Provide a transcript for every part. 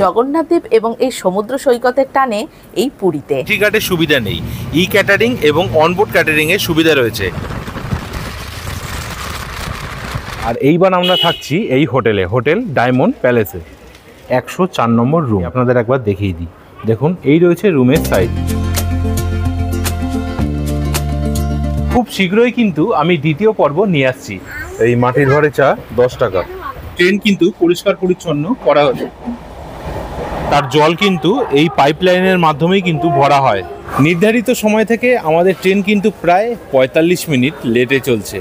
জগন্নাথ দেব এবং এই সমুদ্র সৈকতের টানে এই পুরীতে। টিকাটের সুবিধা নেই, ই ক্যাটারিং এবং অনবোর্ড ক্যাটারিং এর সুবিধা রয়েছে। আর এইবার আমরা থাকছি এই হোটেলে, হোটেল ডায়মন্ড প্যালেসে, 104 নম্বর রুম। আপনাদের একবার দেখিয়ে দিই, দেখুন এই রয়েছে রুমের সাইজ। খুব শীঘ্রই কিন্তু আমি দ্বিতীয় পর্ব নিয়ে আসছি। এই মাটির ঘরে চা 10 টাকা। ট্রেন কিন্তু পরিষ্কার পরিচ্ছন্ন করা হয়েছে, তার জল কিন্তু এই পাইপলাইনের মাধ্যমেই কিন্তু ভরা হয়। নির্ধারিত সময় থেকে আমাদের ট্রেন কিন্তু প্রায় 45 মিনিট লেটে চলছে।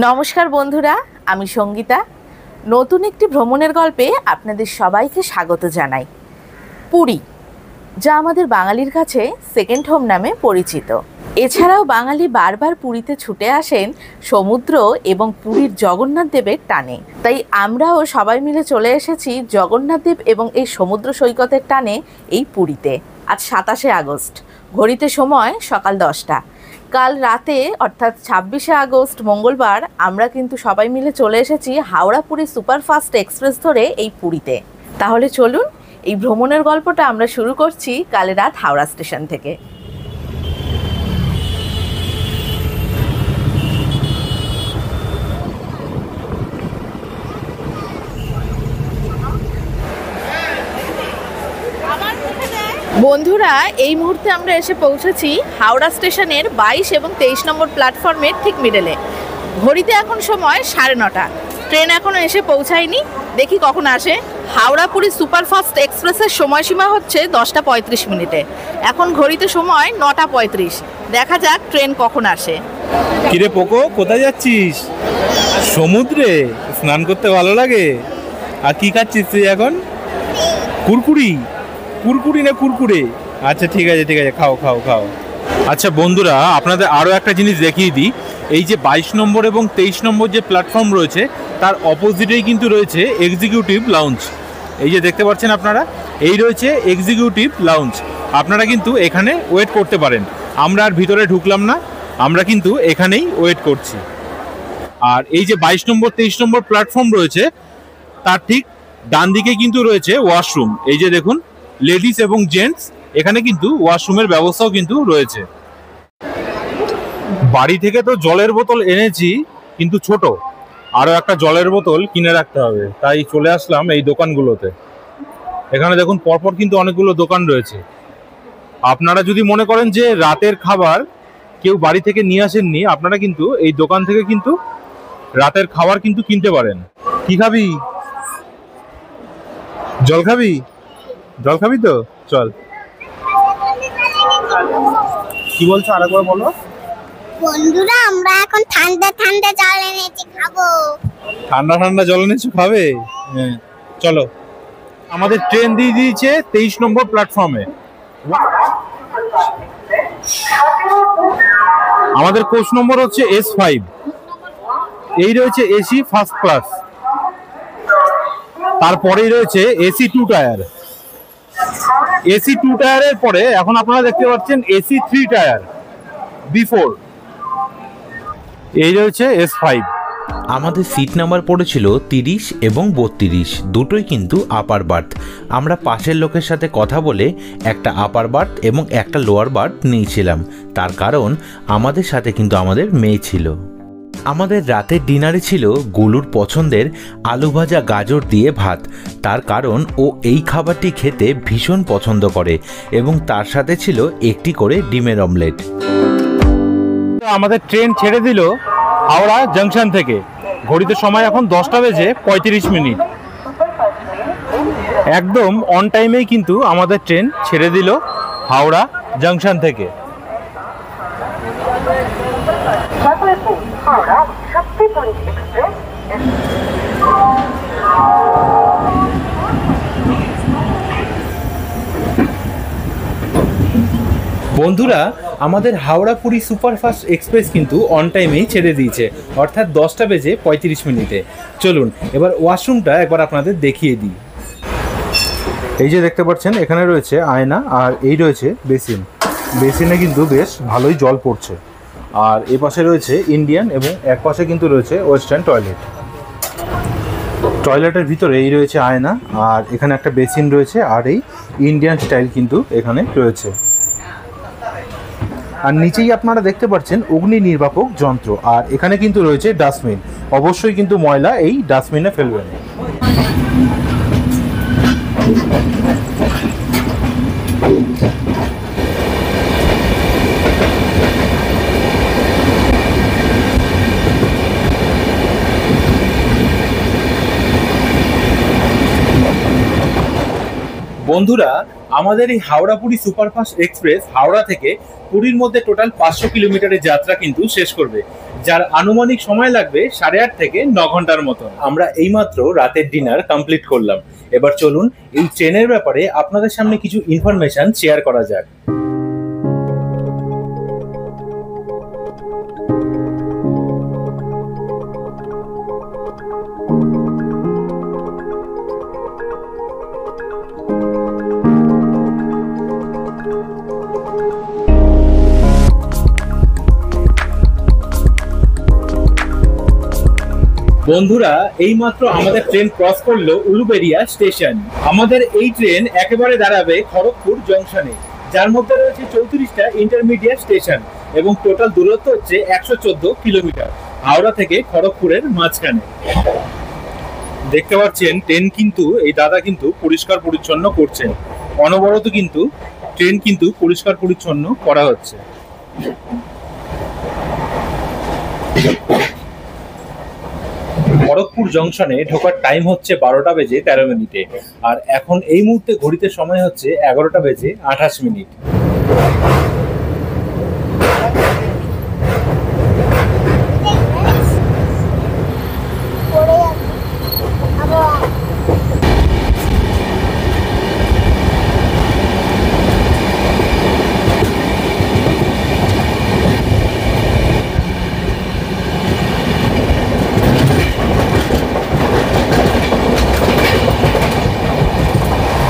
নমস্কার বন্ধুরা, আমি সঙ্গীতা। নতুন একটি ভ্রমণের গল্পে আপনাদের সবাইকে স্বাগত জানাই। পুরী, যা আমাদের বাঙালির কাছে সেকেন্ড হোম নামে পরিচিত। এছাড়াও বাঙালি বারবার পুরীতে ছুটে আসেন সমুদ্র এবং পুরীর জগন্নাথ দেবের টানে। তাই আমরাও সবাই মিলে চলে এসেছি জগন্নাথ দেব এবং এই সমুদ্র সৈকতের টানে এই পুরীতে। আজ 27শে আগস্ট, ঘড়িতে সময় সকাল 10টা। কাল রাতে অর্থাৎ 26শে আগস্ট মঙ্গলবার আমরা কিন্তু সবাই মিলে চলে এসেছি হাওড়া পুরী সুপারফাস্ট এক্সপ্রেস ধরে এই পুরীতে। তাহলে চলুন এই ভ্রমণের গল্পটা আমরা শুরু করছি কাল রাত হাওড়া স্টেশন থেকে। বন্ধুরা, এই মুহূর্তে আমরা এসে পৌঁছেছি হাওড়া স্টেশনের 22 এবং 23 নম্বর প্ল্যাটফর্মের ঠিক মিডলে। ঘড়িতে এখন সময় 9:30। ট্রেন এখনও এসে পৌঁছায়নি, দেখি কখন আসে। হাওড়া পুরী সুপারফাস্ট এক্সপ্রেসের সময়সীমা হচ্ছে 10টা 35 মিনিটে। এখন ঘড়িতে সময় 9টা 35। দেখা যাক ট্রেন কখন আসে। কিরে পোকো, কোথায় যাচ্ছিস? সমুদ্রে স্নান করতে ভালো লাগে। আর কি খাচ্ছিস তুই এখন? কুরকুরি? কুরকুরি না কুরকুরে? আচ্ছা ঠিক আছে ঠিক আছে, খাও খাও খাও। আচ্ছা বন্ধুরা, আপনাদের আরও একটা জিনিস দেখিয়ে দিই। এই যে 22 নম্বর এবং 23 নম্বর যে প্ল্যাটফর্ম রয়েছে তার অপোজিটেই কিন্তু রয়েছে এক্সিকিউটিভ লাউঞ্জ। এই যে দেখতে পাচ্ছেন আপনারা, এই রয়েছে এক্সিকিউটিভ লাউঞ্জ। আপনারা কিন্তু এখানে ওয়েট করতে পারেন। আমরা আর ভিতরে ঢুকলাম না, আমরা কিন্তু এখানেই ওয়েট করছি। আর এই যে 22 নম্বর 23 নম্বর প্ল্যাটফর্ম রয়েছে তার ঠিক ডান দিকে কিন্তু রয়েছে ওয়াশরুম। এই যে দেখুন, লেডিস এবং জেন্টস এখানে কিন্তু ওয়াশরুমের ব্যবস্থাও কিন্তু রয়েছে। বাড়ি থেকে তো জলের বোতল এনেছি, কিন্তু ছোট, আরও একটা জলের বোতল কিনে রাখতে হবে, তাই চলে আসলাম এই দোকানগুলোতে। এখানে দেখুন পরপর কিন্তু অনেকগুলো দোকান রয়েছে। আপনারা যদি মনে করেন যে রাতের খাবার কেউ বাড়ি থেকে নিয়ে আসেননি, আপনারা কিন্তু এই দোকান থেকে কিন্তু রাতের খাবার কিন্তু কিনতে পারেন। কি খাবি? জল খাবি? জল খাবি তো চল। কি বলছো আরেকবার বলো। বন্ধুরা, আমরা এখন ঠান্ডা ঠান্ডা জল এনেছি, খাবো। ঠান্ডা ঠান্ডা জল এনেছো, খাবে? হ্যাঁ চলো। আমাদের ট্রেন দিয়ে দিয়েছে 23 নম্বর প্ল্যাটফর্মে। আমাদের কোচ নম্বর হচ্ছে S5। এই রয়েছে এসি ফার্স্ট ক্লাস, তারপরেই রয়েছে এসি 2 টায়ার। এসি 2 টায়ারের পরে এখন আপনারা দেখতে পাচ্ছেন এসি 3 টায়ার B4। এই রয়েছে S5। আমাদের সিট নাম্বার পড়েছিল 30 এবং 32, দুটোই কিন্তু আপার বার্থ। আমরা পাশের লোকের সাথে কথা বলে একটা আপার বার্থ এবং একটা লোয়ার বার্থ নিয়েছিলাম, তার কারণ আমাদের সাথে কিন্তু আমাদের মেয়ে ছিল। আমাদের রাতের ডিনারে ছিল গুলুর পছন্দের আলু ভাজা গাজর দিয়ে ভাত, তার কারণ ও এই খাবারটি খেতে ভীষণ পছন্দ করে, এবং তার সাথে ছিল একটি করে ডিমের অমলেট। আমাদের ট্রেন ছেড়ে দিল হাওড়া জাংশন থেকে। ঘড়িতে সময় এখন 10টা বেজে 35 মিনিট। একদম অন টাইমেই কিন্তু আমাদের ট্রেন ছেড়ে দিল হাওড়া জাংশন থেকে। বন্ধুরা, আমাদের হাওড়া পুরী সুপারফাস্ট এক্সপ্রেস কিন্তু অন টাইমেই ছেড়ে দিয়েছে, অর্থাৎ 10টা বেজে 35 মিনিটে। চলুন এবার ওয়াশরুমটা একবার আপনাদের দেখিয়ে দিই। এই যে দেখতে পাচ্ছেন, এখানে রয়েছে আয়না আর এই রয়েছে বেসিন। বেসিনে কিন্তু বেশ ভালোই জল পড়ছে। আর এ পাশে রয়েছে ইন্ডিয়ান এবং এক পাশে কিন্তু রয়েছে ওয়েস্টার্ন টয়লেট। টয়লেটের ভিতরে এই রয়েছে আয়না, আর এখানে একটা বেসিন রয়েছে, আর এই ইন্ডিয়ান স্টাইল কিন্তু এখানে রয়েছে। আর নিচেই আপনারা দেখতে পাচ্ছেন অগ্নি নির্বাপক যন্ত্র, আর এখানে কিন্তু রয়েছে ডাস্টবিন। অবশ্যই কিন্তু ময়লা এই ডাস্টবিনে ফেলবেন। বন্ধুরা, আমাদের এই হাওড়া পুরী সুপারফাস্ট এক্সপ্রেস হাওড়া থেকে পুরীর মধ্যে টোটাল 500 কিলোমিটারের যাত্রা কিন্তু শেষ করবে, যার আনুমানিক সময় লাগবে 8.5 থেকে 9 ঘন্টার মতো। আমরা এইমাত্র রাতের ডিনার কমপ্লিট করলাম। এবার চলুন এই ট্রেনের ব্যাপারে আপনাদের সামনে কিছু ইনফরমেশন শেয়ার করা যাক। বন্ধুরা, এইমাত্র আমাদের ট্রেন ক্রস করলো উলুবেড়িয়া স্টেশন। আমাদের এই ট্রেন একেবারে দাঁড়াবে খড়গপুর জংশনে, যার মধ্যে রয়েছে 34টা ইন্টারমিডিয়েট স্টেশন এবং টোটাল দূরত্ব হচ্ছে 114 কিলোমিটার হাওড়া থেকে খড়গপুরের মাঝখানে। দেখতে পাচ্ছেন ট্রেন কিন্তু এই দাদা কিন্তু পরিষ্কার পরিচ্ছন্ন করছেন। অনবরত কিন্তু ট্রেন কিন্তু পরিষ্কার পরিচ্ছন্ন করা হচ্ছে। খড়গপুর জংশনে ঢোকার টাইম হচ্ছে 12টা বেজে 13 মিনিটে, আর এখন এই মুহূর্তে ঘড়িতে সময় হচ্ছে 11টা বেজে 28 মিনিট।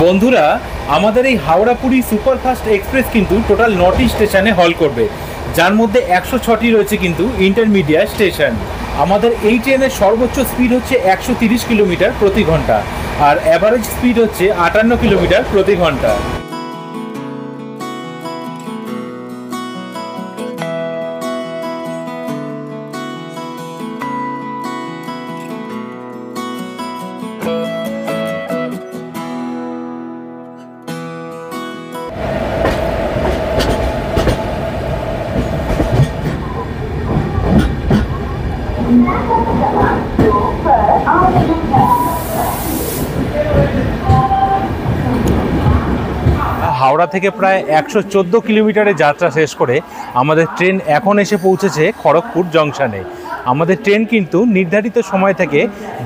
বন্ধুরা, আমাদের এই হাওড়া পুরী সুপারফাস্ট এক্সপ্রেস কিন্তু টোটাল 9টি স্টেশনে হল করবে, যার মধ্যে 106টি রয়েছে কিন্তু ইন্টারমিডিয়েট স্টেশন। আমাদের এই ট্রেনের সর্বোচ্চ স্পিড হচ্ছে 130 কিলোমিটার প্রতি ঘন্টা, আর অ্যাভারেজ স্পিড হচ্ছে 58 কিলোমিটার প্রতি ঘন্টা। হাওড়া থেকে প্রায় 114 কিলোমিটারের যাত্রা শেষ করে আমাদের ট্রেন এখন এসে পৌঁছেছে খড়গপুর জংশনে। আমাদের ট্রেন কিন্তু নির্ধারিত সময় থেকে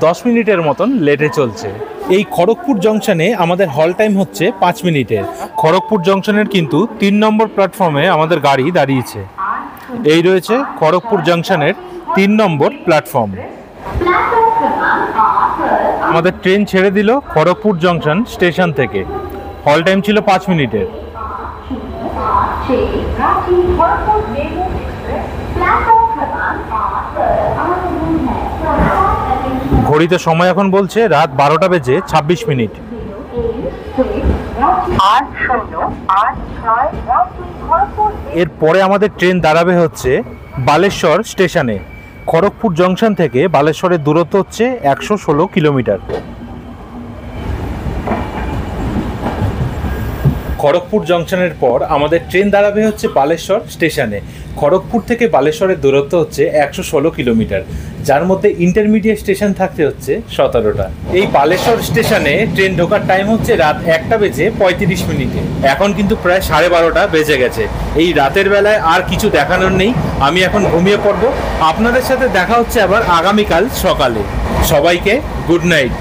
10 মিনিটের মতন লেটে চলছে। এই খড়গপুর জংশনে আমাদের হল টাইম হচ্ছে 5 মিনিটের। খড়গপুর জংশনের কিন্তু 3 নম্বর প্ল্যাটফর্মে আমাদের গাড়ি দাঁড়িয়েছে। এই রয়েছে খড়গপুর জংশনের 3 নম্বর প্ল্যাটফর্ম। আমাদের ট্রেন ছেড়ে দিল খড়গপুর জংশন স্টেশন থেকে। হল টাইম ছিল 5 মিনিটের। ঘড়িতে সময় এখন বলছে রাত 12টা বেজে 26 মিনিট। এরপরে আমাদের ট্রেন দাঁড়াবে হচ্ছে বালেশ্বর স্টেশনে। খড়গপুর জংশন থেকে বালেশ্বরের দূরত্ব হচ্ছে 116 কিলোমিটার। খড়গপুর জংশনের পর আমাদের ট্রেন দাঁড়াবে হচ্ছে বালেশ্বর স্টেশনে। খড়গপুর থেকে বালেশ্বরের দূরত্ব হচ্ছে 116 কিলোমিটার, যার মধ্যে ইন্টারমিডিয়েট স্টেশন থাকতে হচ্ছে 17টা। এই বালেশ্বর স্টেশনে ট্রেন ঢোকার টাইম হচ্ছে রাত 1টা বেজে 35 মিনিটে। এখন কিন্তু প্রায় 12:30 বেজে গেছে। এই রাতের বেলায় আর কিছু দেখানোর নেই, আমি এখন ঘুমিয়ে পড়ব। আপনাদের সাথে দেখা হচ্ছে আবার আগামীকাল সকালে। সবাইকে গুড নাইট।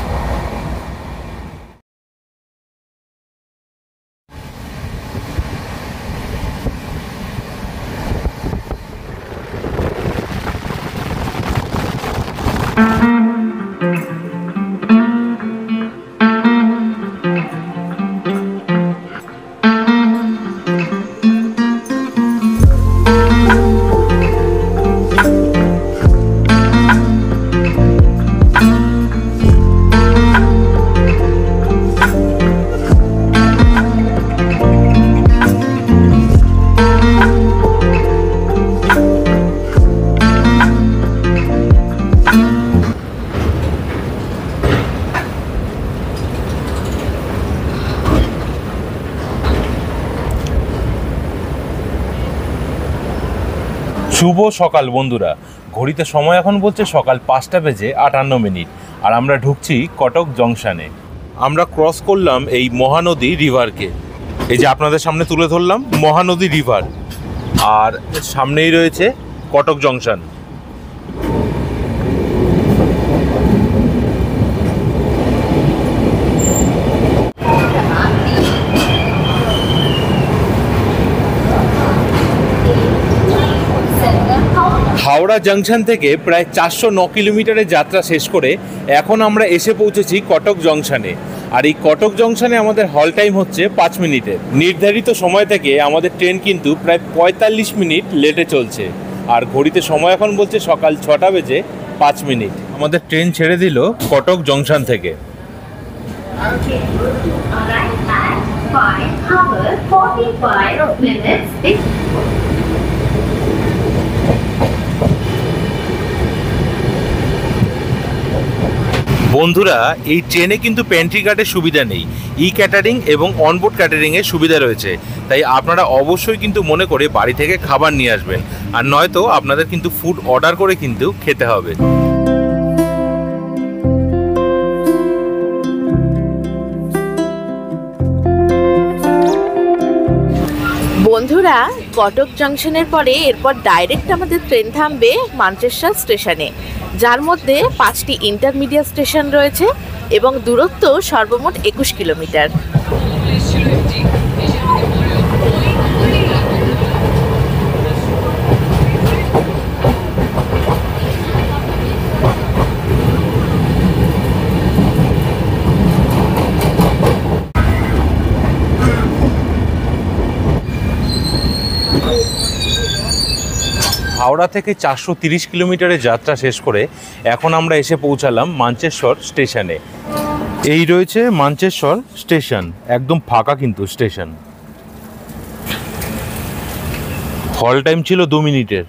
শুভ সকাল বন্ধুরা, ঘড়িতে সময় এখন বলছে সকাল 5টা বেজে 58 মিনিট, আর আমরা ঢুকছি কটক জংশনে। আমরা ক্রস করলাম এই মহানদী রিভারকে। এই যে আপনাদের সামনে তুলে ধরলাম মহানদী রিভার, আর সামনেই রয়েছে কটক জংশন। হাওড়া জংশন থেকে প্রায় 409 কিলোমিটারের যাত্রা শেষ করে এখন আমরা এসে পৌঁছেছি কটক জংশনে। আর এই কটক জংশনে আমাদের হল টাইম হচ্ছে 5 মিনিটের। নির্ধারিত সময় থেকে আমাদের ট্রেন কিন্তু প্রায় 45 মিনিট লেটে চলছে, আর ঘড়িতে সময় এখন বলছে সকাল 6টা বেজে 5 মিনিট। আমাদের ট্রেন ছেড়ে দিল কটক জংশন থেকে। বন্ধুরা, এই ট্রেনে কিন্তু পেন্ট্রি কার্ডের সুবিধা নেই, ই ক্যাটারিং এবং অনবোর্ড ক্যাটারিংয়ের সুবিধা রয়েছে। তাই আপনারা অবশ্যই কিন্তু মনে করে বাড়ি থেকে খাবার নিয়ে আসবেন, আর নয়তো আপনাদের কিন্তু ফুড অর্ডার করে কিন্তু খেতে হবে। বন্ধুরা, কটক জংশনের পরে এরপর ডাইরেক্ট আমাদের ট্রেন থামবে মানচেশ্বর স্টেশনে, যার মধ্যে 5টি ইন্টারমিডিয়েট স্টেশন রয়েছে এবং দূরত্ব সর্বমোট 21 কিলোমিটার। হাওড়া থেকে 430 কিলোমিটারের যাত্রা শেষ করে এখন আমরা এসে পৌঁছালাম মানচেশ্বর স্টেশনে। এই রয়েছে মানচেশ্বর স্টেশন, একদম ফাঁকা কিন্তু স্টেশন। হল টাইম ছিল 2 মিনিটের।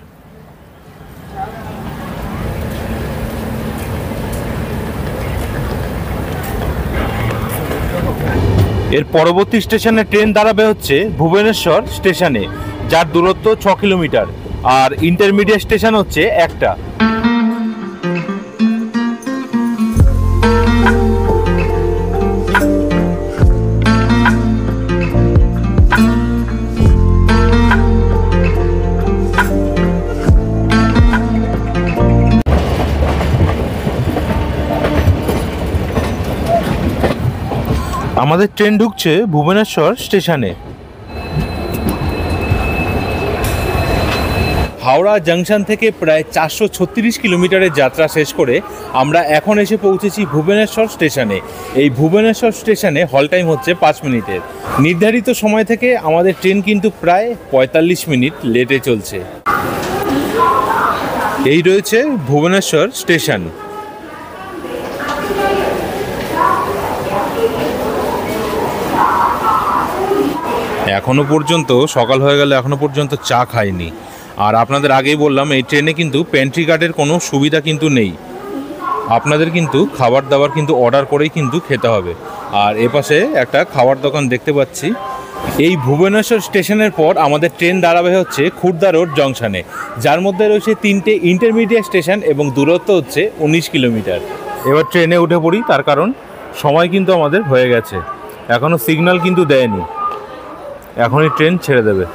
এর পরবর্তী স্টেশনে ট্রেন দাঁড়াবে হচ্ছে ভুবনেশ্বর স্টেশনে, যার দূরত্ব 6 কিলোমিটার, আর ইন্টারমিডিয়েট স্টেশন হচ্ছে একটা। আমাদের ট্রেন ঢুকছে ভুবনেশ্বর স্টেশনে। হাওড়া জংশন থেকে প্রায় 436 কিলোমিটারের যাত্রা শেষ করে আমরা এখন এসে পৌঁছেছি ভুবনেশ্বর স্টেশনে। এই ভুবনেশ্বর স্টেশনে হল টাইম হচ্ছে 5 মিনিটের। নির্ধারিত সময় থেকে আমাদের ট্রেন কিন্তু প্রায় 45 মিনিট লেটে চলছে। এই রয়েছে ভুবনেশ্বর স্টেশন। এখনো পর্যন্ত সকাল হয়ে গেল, এখনো পর্যন্ত চা খাইনি। আর আপনাদের আগেই বললাম এই ট্রেনে কিন্তু পেন্ট্রি কার্ডের কোনো সুবিধা কিন্তু নেই, আপনাদের কিন্তু খাবার দাবার কিন্তু অর্ডার করেই কিন্তু খেতে হবে। আর এপাশে একটা খাবার দোকান দেখতে পাচ্ছি। এই ভুবনেশ্বর স্টেশনের পর আমাদের ট্রেন দাঁড়াবে হচ্ছে খুর্দা রোড জংশনে, যার মধ্যে রয়েছে 3টে ইন্টারমিডিয়েট স্টেশন এবং দূরত্ব হচ্ছে 19 কিলোমিটার। এবার ট্রেনে উঠে পড়ি, তার কারণ সময় কিন্তু আমাদের হয়ে গেছে, এখনও সিগন্যাল কিন্তু দেয়নি, এখনই ট্রেন ছেড়ে দেবে।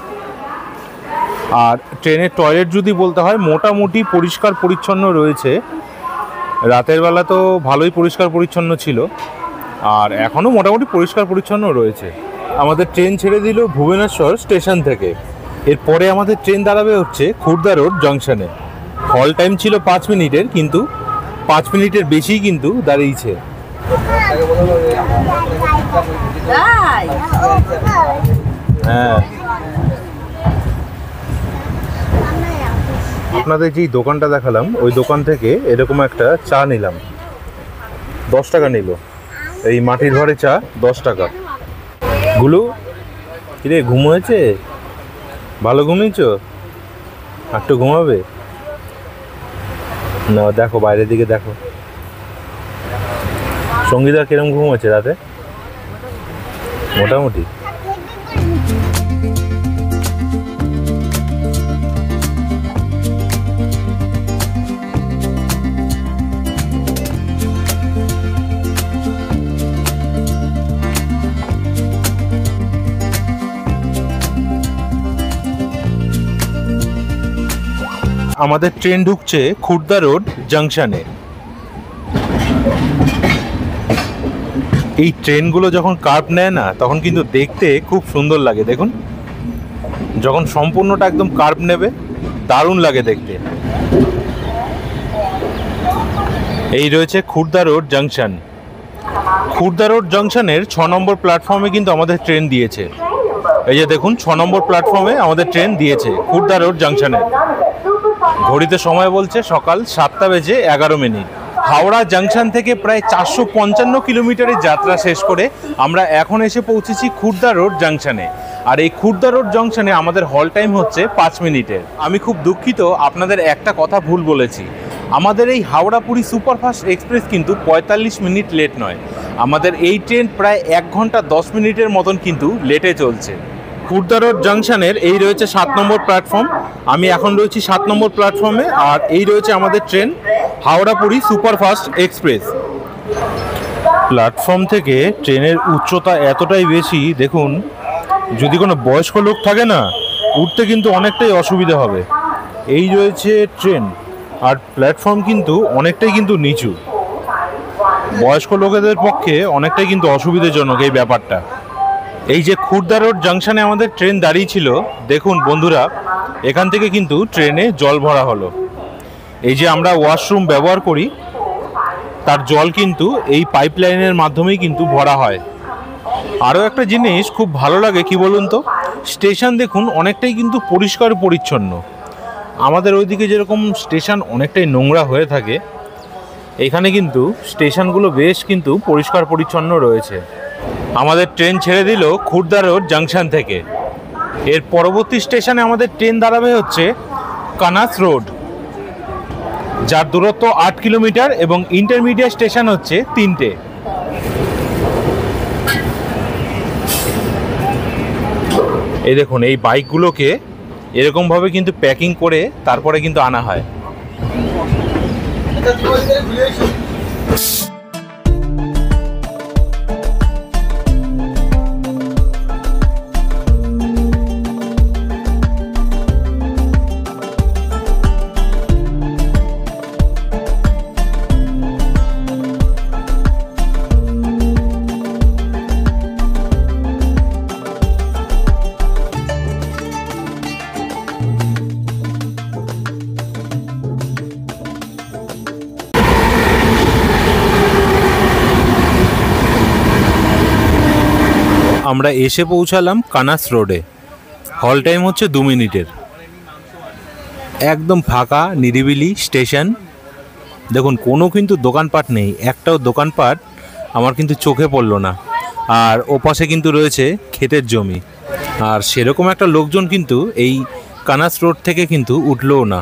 আর ট্রেনের টয়লেট যদি বলতে হয় মোটামুটি পরিষ্কার পরিচ্ছন্ন রয়েছে। রাতের বেলা তো ভালোই পরিষ্কার পরিচ্ছন্ন ছিল, আর এখনও মোটামুটি পরিষ্কার পরিচ্ছন্ন রয়েছে। আমাদের ট্রেন ছেড়ে দিল ভুবনেশ্বর স্টেশন থেকে। এরপরে আমাদের ট্রেন দাঁড়াবে হচ্ছে খুর্দা রোড জংশনে। হল টাইম ছিল 5 মিনিটের, কিন্তু 5 মিনিটের বেশিই কিন্তু দাঁড়িয়েছে। হ্যাঁ, আপনাদের যেই দোকানটা দেখালাম ওই দোকান থেকে এরকম একটা চা নিলাম, 10 টাকা নিল। এই মাটির ঘরে চা 10 টাকা। গুলো কিরে, ঘুম হয়েছে? ভালো ঘুমিয়েছ? একটু ঘুমাবে না? দেখো বাইরের দিকে দেখো, সঙ্গীতা কিরম ঘুম হচ্ছে রাতে? মোটামুটি। আমাদের ট্রেন ঢুকছে খুর্দা রোড জাংশনে। এই ট্রেনগুলো যখন কার্ভ নেয় না তখন কিন্তু দেখতে খুব সুন্দর লাগে। দেখুন, যখন সম্পূর্ণটা একদম কার্ভ নেবে দারুণ লাগে দেখতে। এই রয়েছে Khurda road junction. Khurda road জাংশনের 6 নম্বর প্ল্যাটফর্মে কিন্তু আমাদের ট্রেন দিয়েছে। এই যে দেখুন, 6 নম্বর প্ল্যাটফর্মে আমাদের ট্রেন দিয়েছে খুর্দা রোড জাংশনে। ঘড়িতে সময় বলছে সকাল 7:11। হাওড়া জাংশন থেকে প্রায় 455 কিলোমিটারের যাত্রা শেষ করে আমরা এখন এসে পৌঁছেছি খুর্দা রোড জাংশনে। আর এই খুর্দা রোড জাংশনে আমাদের হল টাইম হচ্ছে 5 মিনিটের। আমি খুব দুঃখিত, আপনাদের একটা কথা ভুল বলেছি। আমাদের এই হাওড়া পুরী সুপারফাস্ট এক্সপ্রেস কিন্তু 45 মিনিট লেট নয়, আমাদের এই ট্রেন প্রায় 1 ঘন্টা 10 মিনিটের মতন কিন্তু লেটে চলছে। খুর্দা রোড জাংশনের এই রয়েছে 7 নম্বর প্ল্যাটফর্ম। আমি এখন রয়েছি 7 নম্বর প্ল্যাটফর্মে, আর এই রয়েছে আমাদের train Howrah Puri superfast express. Platform থেকে ট্রেনের উচ্চতা এতটাই বেশি, দেখুন যদি কোনো বয়স্ক লোক থাকে না, উঠতে কিন্তু অনেকটাই অসুবিধা হবে। এই রয়েছে ট্রেন, আর প্ল্যাটফর্ম কিন্তু অনেকটাই কিন্তু নিচু, বয়স্ক লোকেদের পক্ষে অনেকটাই কিন্তু অসুবিধাজনক এই ব্যাপারটা। এই যে খুর্দা রোড জাংশনে আমাদের ট্রেন দাঁড়িয়ে ছিল, দেখুন বন্ধুরা, এখান থেকে কিন্তু ট্রেনে জল ভরা হলো। এই যে আমরা ওয়াশরুম ব্যবহার করি, তার জল কিন্তু এই পাইপলাইনের মাধ্যমেই কিন্তু ভরা হয়। আরও একটা জিনিস খুব ভালো লাগে, কি বলুন তো, স্টেশন দেখুন অনেকটাই কিন্তু পরিষ্কার পরিচ্ছন্ন। আমাদের ওইদিকে যেরকম স্টেশন অনেকটাই নোংরা হয়ে থাকে, এখানে কিন্তু স্টেশনগুলো বেশ কিন্তু পরিষ্কার পরিচ্ছন্ন রয়েছে। আমাদের ট্রেন ছেড়ে দিল খুর্দা রোড জাংশন থেকে। এর পরবর্তী স্টেশনে আমাদের ট্রেন দাঁড়াবে হচ্ছে কানাস রোড, যার দূরত্ব 8 কিলোমিটার এবং ইন্টারমিডিয়েট স্টেশন হচ্ছে 3টে। এই দেখুন, এই বাইকগুলোকে এরকমভাবে কিন্তু প্যাকিং করে তারপরে কিন্তু আনা হয়। আমরা এসে পৌঁছালাম কানাস রোডে। হল টাইম হচ্ছে 2 মিনিটের। একদম ফাঁকা নিরিবিলি স্টেশন। দেখুন, কোনো কিন্তু দোকানপাট নেই, একটাও দোকানপাট আমার কিন্তু চোখে পড়লো না। আর ওপাশে কিন্তু রয়েছে ক্ষেতের জমি, আর সেরকম একটা লোকজন কিন্তু এই কানাস রোড থেকে কিন্তু উঠলোও না।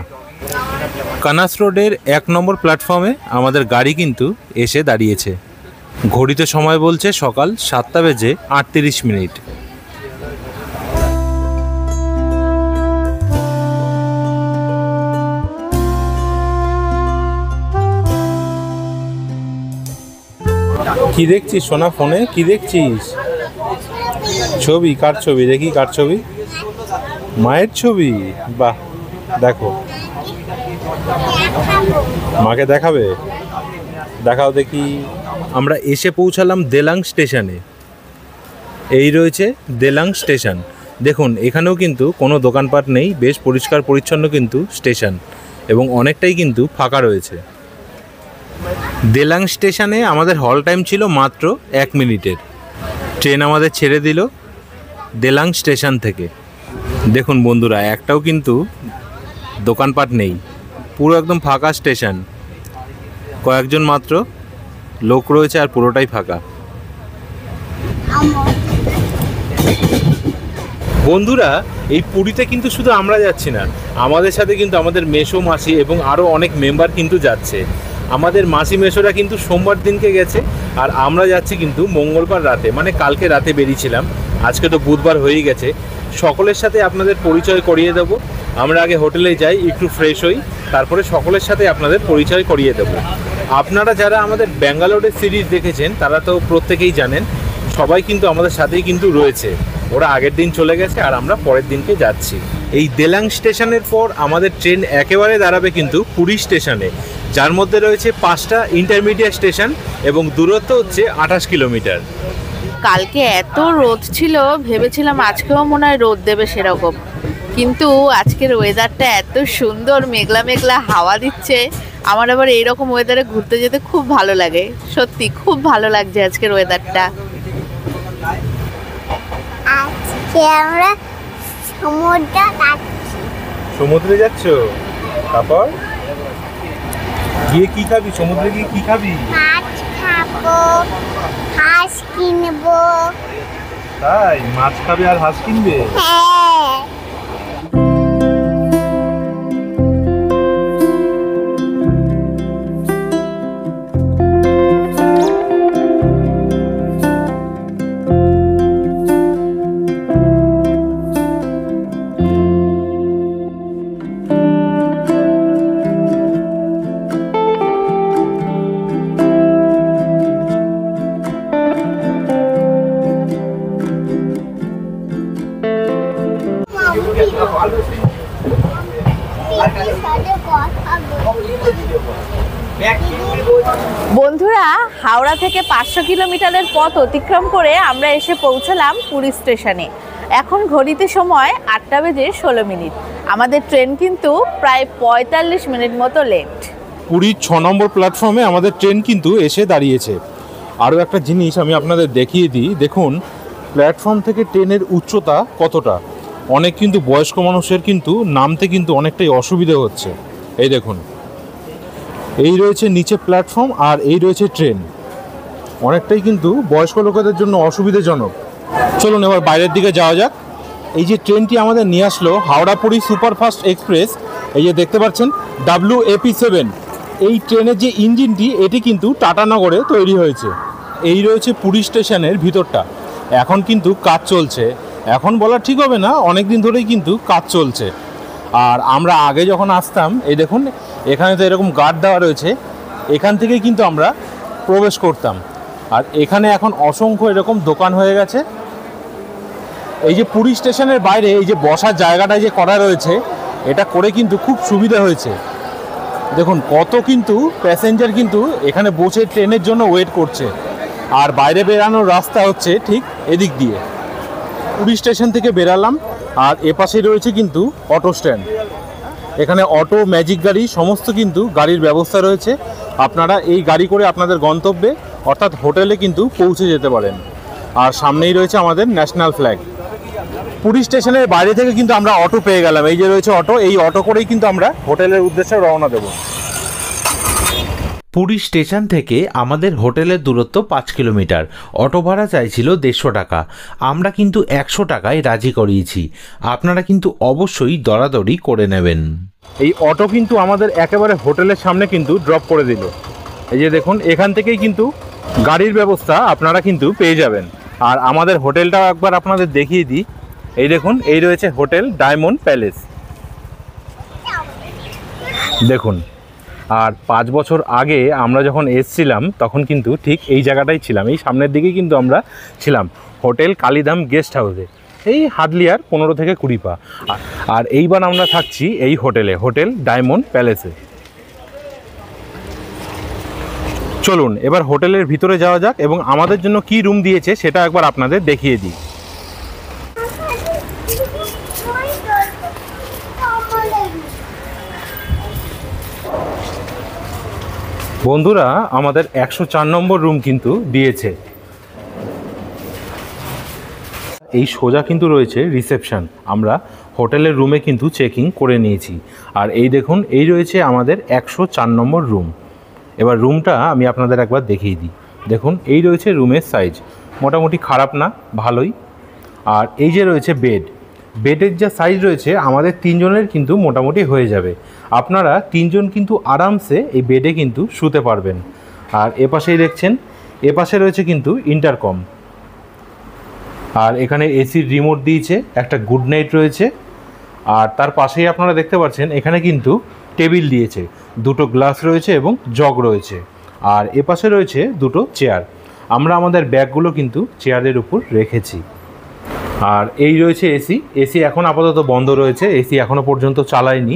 কানাস রোডের 1 নম্বর প্ল্যাটফর্মে আমাদের গাড়ি কিন্তু এসে দাঁড়িয়েছে। ঘড়িতে সময় বলছে সকাল 7:38। কি দেখছিস সোনা ফোনে? কি দেখছিস? ছবি? কার ছবি? দেখি কার ছবি? মায়ের ছবি? বাহ, দেখো, মাকে দেখাবে? দেখাও দেখি। আমরা এসে পৌঁছালাম দেলাং স্টেশনে। এই রয়েছে দেলাং স্টেশন। দেখুন, এখানেও কিন্তু কোনো দোকানপাট নেই, বেশ পরিষ্কার পরিচ্ছন্ন কিন্তু স্টেশন, এবং অনেকটাই কিন্তু ফাঁকা রয়েছে। দেলাং স্টেশনে আমাদের হল টাইম ছিল মাত্র 1 মিনিটের। ট্রেন আমাদের ছেড়ে দিল দেলাং স্টেশন থেকে। দেখুন বন্ধুরা, একটাও কিন্তু দোকানপাট নেই, পুরো একদম ফাঁকা স্টেশন। কয়েকজন মাত্র লোক রয়েছে, আর পুরোটাই ফাঁকা। বন্ধুরা, এই পুরীতে কিন্তু শুধু আমরা যাচ্ছি না, আমাদের সাথে কিন্তু আমাদের মেসো, মাসি এবং আরও অনেক মেম্বার কিন্তু যাচ্ছে। আমাদের মাসি মেসোরা কিন্তু সোমবার দিনকে গেছে, আর আমরা যাচ্ছি কিন্তু মঙ্গলবার রাতে, মানে কালকে রাতে বেরিয়েছিলাম। আজকে তো বুধবার হয়েই গেছে। সকলের সাথে আপনাদের পরিচয় করিয়ে দেবো। আমরা আগে হোটেলে যাই, একটু ফ্রেশ হই, তারপরে সকলের সাথে আপনাদের পরিচয় করিয়ে দেবো। আপনারা যারা আমাদের ব্যাঙ্গালোরের সিরিজ দেখেছেন তারা তো প্রত্যেকেই জানেন, সবাই কিন্তু আমাদের সাথেই কিন্তু রয়েছে। ওরা আগের দিন চলে গেছে, আর আমরা পরের দিনকে যাচ্ছি। এই দেলাং স্টেশনের পর আমাদের ট্রেন একেবারে দাঁড়াবে কিন্তু পুরী স্টেশনে, যার মধ্যে রয়েছে 5টা ইন্টারমিডিয়েট স্টেশন এবং দূরত্ব হচ্ছে 28 কিলোমিটার। কালকে এত রোদ ছিল, ভেবেছিলাম আজকেও মনে হয় রোদ দেবে সেরকম, কিন্তু আজকের ওয়েদারটা এত সুন্দর, মেঘলা মেঘলা হাওয়া দিচ্ছে। আমার আবার এইরকম ওয়েদারে ঘুরতে যেতে খুব ভালো লাগে, সত্যি খুব ভালো লাগছে আজকের ওয়েদারটা। আজকে আমরা সমুদ্রে যাচ্ছ? তারপর গিয়ে কি খাবি? সমুদ্রে গিয়ে কি খাবি? মাছ খাবো, হাঁস কিনবো। তাই? মাছ খাবে আর হাঁস কিনবে? হ্যাঁ। বন্ধুরা, হাওড়া থেকে 500 কিলোমিটারের পথ অতিক্রম করে আমরা এসে পৌঁছলাম পুরী স্টেশনে। এখন ঘড়িতে সময় 8:16। আমাদের ট্রেন কিন্তু প্রায় 45 মিনিট মতো লেট। পুরীর 6 নম্বর প্ল্যাটফর্মে আমাদের ট্রেন কিন্তু এসে দাঁড়িয়েছে। আরও একটা জিনিস আমি আপনাদের দেখিয়ে দিই, দেখুন প্ল্যাটফর্ম থেকে ট্রেনের উচ্চতা কতটা। অনেক কিন্তু বয়স্ক মানুষের কিন্তু নামতে কিন্তু অনেকটাই অসুবিধে হচ্ছে। এই দেখুন, এই রয়েছে নিচে প্ল্যাটফর্ম আর এই রয়েছে ট্রেন, অনেকটাই কিন্তু বয়স্ক লোকেদের জন্য অসুবিধাজনক। চলুন এবার বাইরের দিকে যাওয়া যাক। এই যে ট্রেনটি আমাদের নিয়ে আসলো হাওড়া পুরী সুপারফাস্ট এক্সপ্রেস, এই যে দেখতে পাচ্ছেন WAP7, এই ট্রেনের যে ইঞ্জিনটি এটি কিন্তু টাটানগরে তৈরি হয়েছে। এই রয়েছে পুরী স্টেশনের ভিতরটা, এখন কিন্তু কাজ চলছে। এখন বলা ঠিক হবে না, অনেক দিন ধরেই কিন্তু কাজ চলছে। আর আমরা আগে যখন আসতাম, এই দেখুন এখানে তো এরকম গার্ড দেওয়া রয়েছে, এখান থেকেই কিন্তু আমরা প্রবেশ করতাম। আর এখানে এখন অসংখ্য এরকম দোকান হয়ে গেছে। এই যে পুরী স্টেশনের বাইরে এই যে বসার জায়গাটা যে করা রয়েছে, এটা করে কিন্তু খুব সুবিধা হয়েছে। দেখুন কত কিন্তু প্যাসেঞ্জার কিন্তু এখানে বসে ট্রেনের জন্য ওয়েট করছে। আর বাইরে বেরানোর রাস্তা হচ্ছে ঠিক এদিক দিয়ে। পুরী স্টেশন থেকে বেরালাম আর এপাশে রয়েছে কিন্তু অটো স্ট্যান্ড। এখানে অটো, ম্যাজিক গাড়ি সমস্ত কিন্তু গাড়ির ব্যবস্থা রয়েছে। আপনারা এই গাড়ি করে আপনাদের গন্তব্যে অর্থাৎ হোটেলে কিন্তু পৌঁছে যেতে পারেন। আর সামনেই রয়েছে আমাদের ন্যাশনাল ফ্ল্যাগ। পুরী স্টেশনের বাইরে থেকে কিন্তু আমরা অটো পেয়ে গেলাম, এই যে রয়েছে অটো, এই অটো করেই কিন্তু আমরা হোটেলের উদ্দেশ্যে রওনা দেব। পুরী স্টেশন থেকে আমাদের হোটেলের দূরত্ব 5 কিলোমিটার। অটো ভাড়া চাইছিল 150 টাকা, আমরা কিন্তু 100 টাকায় রাজি করিয়েছি। আপনারা কিন্তু অবশ্যই দরাদরি করে নেবেন। এই অটো কিন্তু আমাদের একেবারে হোটেলের সামনে কিন্তু ড্রপ করে দিল। এই যে দেখুন এখান থেকেই কিন্তু গাড়ির ব্যবস্থা আপনারা কিন্তু পেয়ে যাবেন। আর আমাদের হোটেলটাও একবার আপনাদের দেখিয়ে দিই। এই দেখুন, এই রয়েছে হোটেল ডায়মন্ড প্যালেস। দেখুন, আর 5 বছর আগে আমরা যখন এসছিলাম তখন কিন্তু ঠিক এই জায়গাটাই ছিলাম, এই সামনের দিকেই কিন্তু আমরা ছিলাম, হোটেল কালীধাম গেস্ট হাউসে, এই হাদলিয়ার 15 থেকে 20 পা। আর এইবার আমরা থাকছি এই হোটেলে, হোটেল ডায়মন্ড প্যালেসে। চলুন এবার হোটেলের ভিতরে যাওয়া যাক এবং আমাদের জন্য কি রুম দিয়েছে সেটা একবার আপনাদের দেখিয়ে দিই। বন্ধুরা, আমাদের 104 নম্বর রুম কিন্তু দিয়েছে। এই সোজা কিন্তু রয়েছে রিসেপশন। আমরা হোটেলের রুমে কিন্তু চেকিং করে নিয়েছি। আর এই দেখুন, এই রয়েছে আমাদের 104 নম্বর রুম। এবার রুমটা আমি আপনাদের একবার দেখিয়ে দিই। দেখুন, এই রয়েছে রুমের সাইজ, মোটামুটি খারাপ না, ভালোই। আর এই যে রয়েছে বেড, বেডের যা সাইজ রয়েছে আমাদের 3 জনের কিন্তু মোটামুটি হয়ে যাবে। আপনারা 3 জন কিন্তু আরামসে এই বেডে কিন্তু শুতে পারবেন। আর এপাশেই দেখছেন, এপাশে রয়েছে কিন্তু ইন্টারকম। আর এখানে এসির রিমোট দিয়েছে, একটা গুড নাইট রয়েছে। আর তার পাশেই আপনারা দেখতে পাচ্ছেন এখানে কিন্তু টেবিল দিয়েছে, 2টো গ্লাস রয়েছে এবং জগ রয়েছে। আর এপাশে রয়েছে 2টো চেয়ার। আমরা আমাদের ব্যাগগুলো কিন্তু চেয়ারের উপর রেখেছি। আর এই রয়েছে এসি। এসি এখন আপাতত বন্ধ রয়েছে, এসি এখনও পর্যন্ত চালায়নি।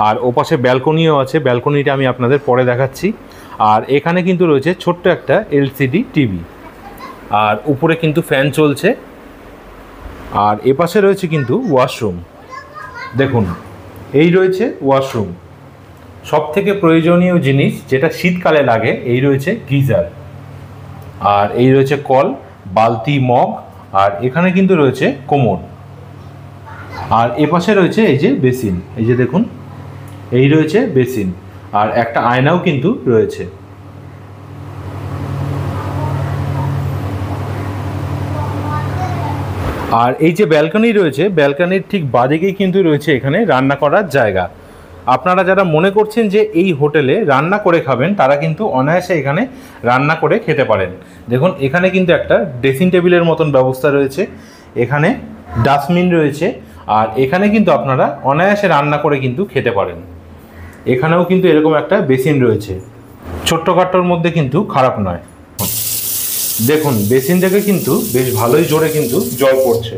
আর ওপাশে ব্যালকনিও আছে, ব্যালকনিটা আমি আপনাদের পরে দেখাচ্ছি। আর এখানে কিন্তু রয়েছে ছোট্ট একটা এলসিডি টিভি, আর উপরে কিন্তু ফ্যান চলছে। আর এপাশে রয়েছে কিন্তু ওয়াশরুম। দেখুন, এই রয়েছে ওয়াশরুম। সব থেকে প্রয়োজনীয় জিনিস যেটা শীতকালে লাগে, এই রয়েছে গিজার, আর এই রয়েছে কল, বালতি, মগ, আর এখানে কিন্তু রয়েছে কোমোড। আর এপাশে রয়েছে এই যে বেসিন, এই যে দেখুন, এই রয়েছে বেসিন, আর একটা আয়নাও কিন্তু রয়েছে। আর এই যে ব্যালকনি রয়েছে, ব্যালকনির ঠিক বাদিকেই কিন্তু রয়েছে এখানে রান্না করার জায়গা। আপনারা যারা মনে করছেন যে এই হোটেলে রান্না করে খাবেন, তারা কিন্তু অনায়াসে এখানে রান্না করে খেতে পারেন। দেখুন, এখানে কিন্তু একটা ড্রেসিং টেবিলের মতন ব্যবস্থা রয়েছে, এখানে ডাস্টবিন রয়েছে, আর এখানে কিন্তু আপনারা অনায়াসে রান্না করে কিন্তু খেতে পারেন। এখানেও কিন্তু এরকম একটা বেসিন রয়েছে, ছোট্টখাট্টোর মধ্যে কিন্তু খারাপ নয়। দেখুন, বেসিন থেকে কিন্তু বেশ ভালোই জোরে কিন্তু জল পড়ছে।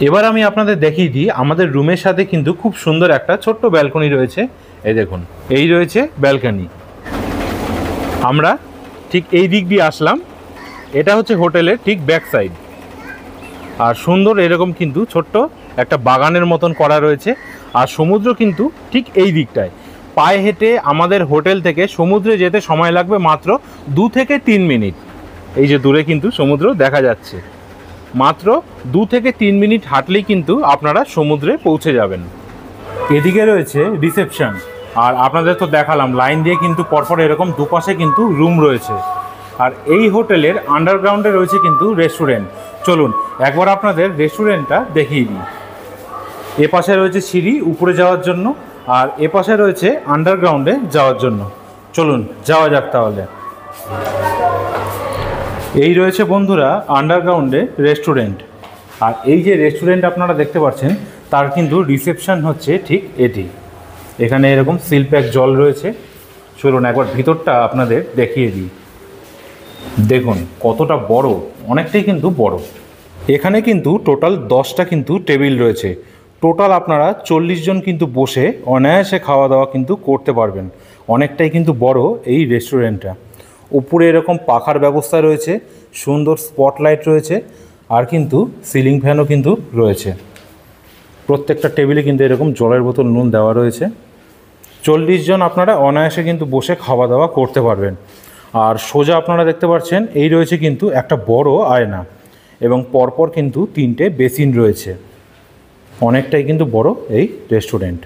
এবার আমি আপনাদের দেখিয়ে দিই, আমাদের রুমের সাথে কিন্তু খুব সুন্দর একটা ছোট্ট ব্যালকনি রয়েছে। এই দেখুন, এই রয়েছে ব্যালকনি। আমরা ঠিক এই দিক দিয়ে আসলাম, এটা হচ্ছে হোটেলের ঠিক ব্যাক সাইড। আর সুন্দর এরকম কিন্তু ছোট্ট একটা বাগানের মতন করা রয়েছে। আর সমুদ্র কিন্তু ঠিক এই দিকটায়। পায়ে হেঁটে আমাদের হোটেল থেকে সমুদ্রে যেতে সময় লাগবে মাত্র 2 থেকে 3 মিনিট। এই যে দূরে কিন্তু সমুদ্র দেখা যাচ্ছে, মাত্র 2 থেকে 3 মিনিট হাঁটলেই কিন্তু আপনারা সমুদ্রে পৌঁছে যাবেন। এদিকে রয়েছে রিসেপশন, আর আপনাদের তো দেখালাম লাইন দিয়ে কিন্তু পরপর এরকম দুপাশে কিন্তু রুম রয়েছে। আর এই হোটেলের আন্ডারগ্রাউন্ডে রয়েছে কিন্তু রেস্টুরেন্ট। চলুন একবার আপনাদের রেস্টুরেন্টটা দেখিয়ে দিই। এপাশে রয়েছে সিঁড়ি উপরে যাওয়ার জন্য, আর এপাশে রয়েছে আন্ডারগ্রাউন্ডে যাওয়ার জন্য। চলুন যাওয়া যাক তাহলে। এই রয়েছে বন্ধুরা আন্ডারগ্রাউন্ডে রেস্টুরেন্ট। আর এই যে রেস্টুরেন্ট আপনারা দেখতে পাচ্ছেন, তার কিন্তু রিসেপশন হচ্ছে ঠিক এটি। এখানে এরকম সিল প্যাক জল রয়েছে। চলুন একবার ভিতরটা আপনাদের দেখিয়ে দিই। দেখুন কতটা বড়, অনেকটাই কিন্তু বড়। এখানে কিন্তু টোটাল 10টা কিন্তু টেবিল রয়েছে। টোটাল আপনারা 40 জন কিন্তু বসে অনায়াসে খাওয়া দাওয়া কিন্তু করতে পারবেন। অনেকটাই কিন্তু বড় এই রেস্টুরেন্টটা। উপরে এরকম পাখার ব্যবস্থা রয়েছে, সুন্দর স্পটলাইট রয়েছে, আর কিন্তু সিলিং ফ্যানও কিন্তু রয়েছে। প্রত্যেকটা টেবিলে কিন্তু এরকম জলের বোতল, নুন দেওয়া রয়েছে। 40 জন আপনারা অনায়াসে কিন্তু বসে খাওয়া দাওয়া করতে পারবেন। আর সোজা আপনারা দেখতে পাচ্ছেন এই রয়েছে কিন্তু একটা বড় আয়না, এবং পরপর কিন্তু 3টে বেসিন রয়েছে। অনেকটাই কিন্তু বড় এই রেস্টুরেন্ট।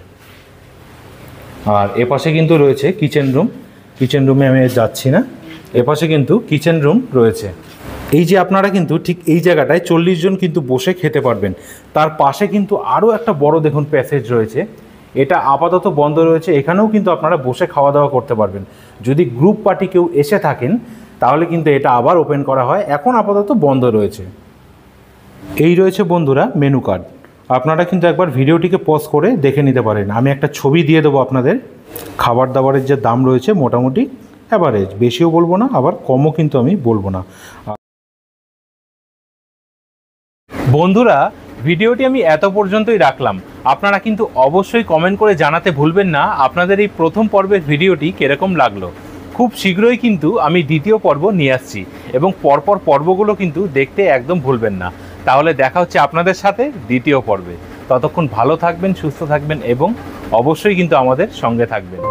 আর এপাশে কিন্তু রয়েছে কিচেন রুম। কিচেন রুমে আমি যাচ্ছি না, এপাশে কিন্তু কিচেন রুম রয়েছে। এই যে আপনারা কিন্তু ঠিক এই জায়গাটায় 40 জন কিন্তু বসে খেতে পারবেন। তার পাশে কিন্তু আরও একটা বড় দেখুন প্যাসেজ রয়েছে, এটা আপাতত বন্ধ রয়েছে। এখানেও কিন্তু আপনারা বসে খাওয়া দাওয়া করতে পারবেন। যদি গ্রুপ পার্টি কেউ এসে থাকেন তাহলে কিন্তু এটা আবার ওপেন করা হয়, এখন আপাতত বন্ধ রয়েছে। এই রয়েছে বন্ধুরা মেনু কার্ড। আপনারা কিন্তু একবার ভিডিওটিকে পজ করে দেখে নিতে পারেন। আমি একটা ছবি দিয়ে দেবো আপনাদের। খাবার দাবারের যে দাম রয়েছে মোটামুটি অ্যাভারেজ, বেশিও বলবো না আবার কমও কিন্তু আমি বলবো না। বন্ধুরা ভিডিওটি আমি এত পর্যন্তই রাখলাম। আপনারা কিন্তু অবশ্যই কমেন্ট করে জানাতে ভুলবেন না আপনাদের এই প্রথম পর্বের ভিডিওটি কীরকম লাগলো। খুব শীঘ্রই কিন্তু আমি দ্বিতীয় পর্ব নিয়ে আসছি, এবং পরপর পর্বগুলো কিন্তু দেখতে একদম ভুলবেন না। তাহলে দেখা হচ্ছে আপনাদের সাথে দ্বিতীয় পর্বে। ততক্ষণ ভালো থাকবেন, সুস্থ থাকবেন, এবং অবশ্যই কিন্তু আমাদের সঙ্গে থাকবেন।